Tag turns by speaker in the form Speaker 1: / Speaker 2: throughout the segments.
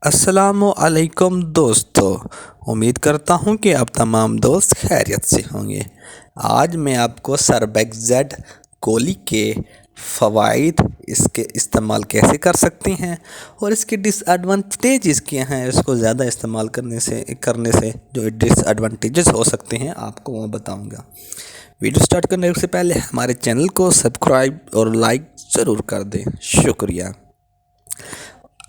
Speaker 1: السلام علیکم دوستو، امید کرتا ہوں کہ آپ تمام دوست خیریت سے ہوں گے۔ آج میں آپ کو سربیکزیڈ گولی کے فوائد، اس کے استعمال کیسے کر سکتے ہیں اور اس کے ڈس ایڈوانٹیجز کیا ہیں، اس کو زیادہ استعمال کرنے سے جو ڈس ایڈوانٹیجز ہو سکتے ہیں آپ کو وہ بتاؤں گا۔ ویڈیو سٹارٹ کرنے سے پہلے ہمارے چینل کو سبسکرائب اور لائک ضرور کر دیں، شکریہ۔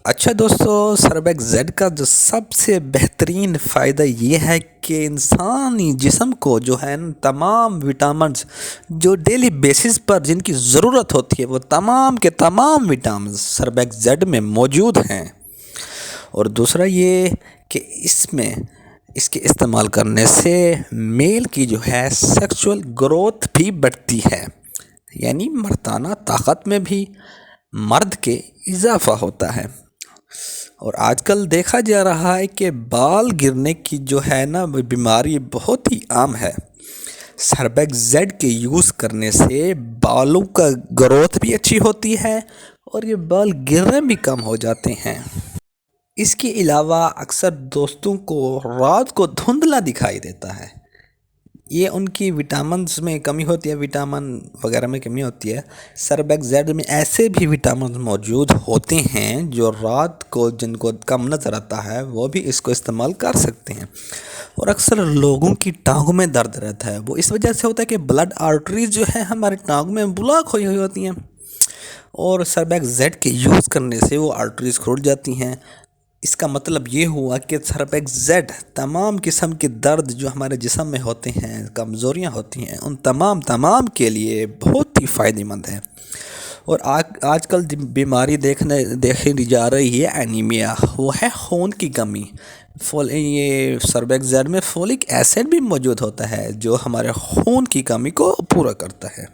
Speaker 1: اچھا دوستو، سربیکزیڈ کا جو سب سے بہترین فائدہ یہ ہے کہ انسانی جسم کو جو ہے تمام وٹامنز جو ڈیلی بیسس پر جن کی ضرورت ہوتی ہے، وہ تمام کے تمام وٹامنز سربیکزیڈ میں موجود ہیں۔ اور دوسرا یہ کہ اس کے استعمال کرنے سے میل کی جو ہے سیکسول گروتھ بھی بڑھتی ہے، یعنی مردانہ طاقت میں بھی مرد کے اضافہ ہوتا ہے۔ اور آج کل دیکھا جا رہا ہے کہ بال گرنے کی جو ہے بیماری بہت ہی عام ہے۔ سربیکزیڈ کے یوز کرنے سے بالوں کا گروتھ بھی اچھی ہوتی ہے اور یہ بال گرنے بھی کم ہو جاتے ہیں۔ اس کے علاوہ اکثر دوستوں کو رات کو دھندلا دکھائی دیتا ہے، یہ ان کی وٹامنز میں کمی ہوتی ہے، وٹامن وغیرہ میں کمی ہوتی ہے۔ سربیکزیڈ میں ایسے بھی وٹامنز موجود ہوتے ہیں جو رات کو جن کو کم نظر آتا ہے وہ بھی اس کو استعمال کر سکتے ہیں۔ اور اکثر لوگوں کی ٹانگوں میں درد رہتا ہے، وہ اس وجہ سے ہوتا ہے کہ بلڈ آرٹریز جو ہے ہمارے ٹانگ میں بلاک ہوئی ہوتی ہیں، اور سربیکزیڈ کے یوز کرنے سے وہ آرٹریز کھل جاتی ہیں۔ اس کا مطلب یہ ہوا کہ سربیکزیڈ تمام قسم کے درد جو ہمارے جسم میں ہوتے ہیں، کمزوریاں ہوتی ہیں، ان تمام کے لیے بہت ہی فائدہ مند ہے۔ اور آج کل بیماری دیکھی جا رہی ہے اینیمیا، وہ ہے خون کی کمی۔ یہ سربیکزیڈ میں فولک ایسڈ بھی موجود ہوتا ہے جو ہمارے خون کی کمی کو پورا کرتا ہے۔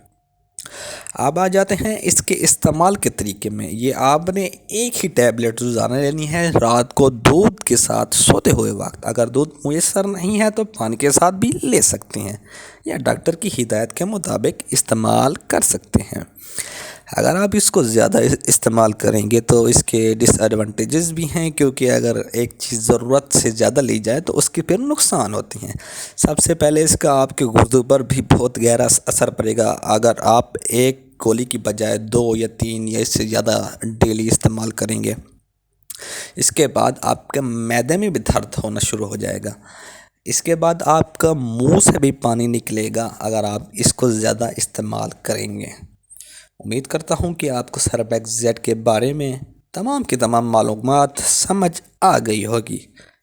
Speaker 1: اب آ جاتے ہیں اس کے استعمال کے طریقے میں۔ یہ آپ نے ایک ہی ٹیبلٹ روزانہ لینی ہے، رات کو دودھ کے ساتھ سوتے ہوئے وقت۔ اگر دودھ میسر نہیں ہے تو پانی کے ساتھ بھی لے سکتے ہیں یا ڈاکٹر کی ہدایت کے مطابق استعمال کر سکتے ہیں۔ اگر آپ اس کو زیادہ استعمال کریں گے تو اس کے ڈس ایڈوانٹیجز بھی ہیں، کیونکہ اگر ایک چیز ضرورت سے زیادہ لی جائے تو اس کے پھر نقصان ہوتی ہیں۔ سب سے پہلے اس کا آپ کے گردوں پر بھی بہت گہرا اثر پڑے گا۔ اگر آپ ایک گولی کی بجائے 2 یا 3 یا اس سے زیادہ ڈیلی استعمال کریں گے، اس کے بعد آپ کے معدے میں بھی درد ہونا شروع ہو جائے گا۔ اس کے بعد آپ کا منہ سے بھی پانی نکلے گا اگر آپ اس کو زیادہ استعمال کریں گے۔ امید کرتا ہوں کہ آپ کو سربیکزیڈ کے بارے میں تمام کی تمام معلومات سمجھ آ گئی ہوگی۔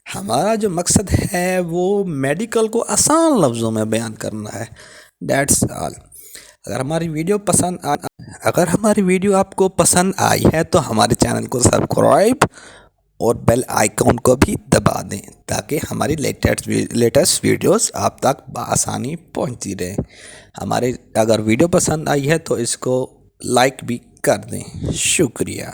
Speaker 1: ہمارا جو مقصد ہے وہ میڈیکل کو آسان لفظوں میں بیان کرنا ہے، دیٹس آل۔ اگر ہماری ویڈیو آپ کو پسند آئی ہے تو ہمارے چینل کو سبسکرائب اور بیل آئیکن کو بھی دبا دیں تاکہ ہماری لیٹسٹ ویڈیوز آپ تک بآسانی پہنچتی رہیں۔ اگر ویڈیو پسند آئی ہے تو اس کو لائک بھی کر دیں، شکریہ۔